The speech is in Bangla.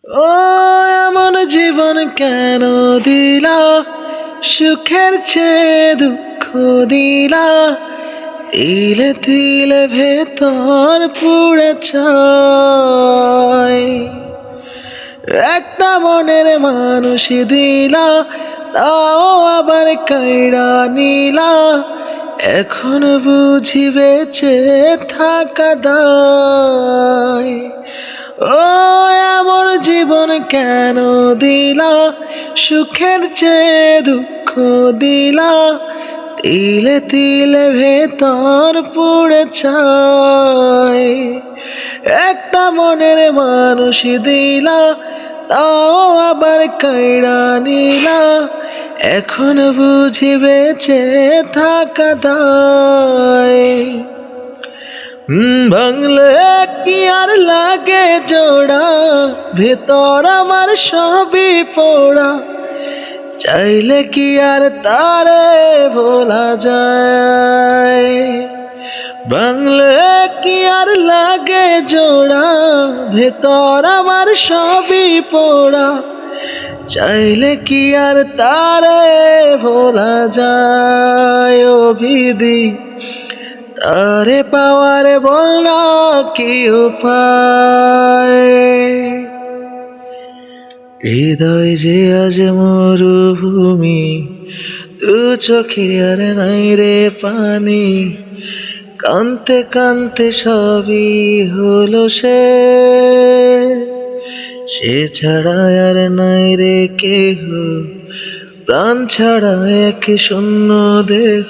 ও এমন জীবন কেন দিলা, সুখের চেয়ে দুঃখ দিলা, তিলে তিলে ভেতর পুড়ে চাই। একটা মনের মানুষ দিলা, তাও আবার কাইড়া নিলা, এখন বুঝি বেঁচে থাকা দায়। ও এমন জীবন কেন দিলা, সুখের চেয়ে দুঃখ দিলা, তিলে তিলে ভেতর পুড়ে চাই। একটা মনের মানুষ দিলা, তাও আবার কাইড়া নিলা, এখন বুঝি বেঁচে থাকা দায়। ভাঙলে কি আর লাগে জোড়া, ভেতর আমার সবই পোড়া, চাইলে কি আর তারে ভোলা যায়। ভাঙলে কি আর লাগে জোড়া, ভেতর আমার সবই পোড়া, চাইলে কি আর তারে ভোলা যায়। ও বিধি, তারে পাওয়ার বল না কি উপায়। হৃদয় যে আজ মরুভূমি, দু চোখে আর নাই রে পানি, কানতে কানতে সবই হলো সে ছাড়া আর নাই রে কেহ, প্রাণ ছাড়া এক শূন্য দেহ।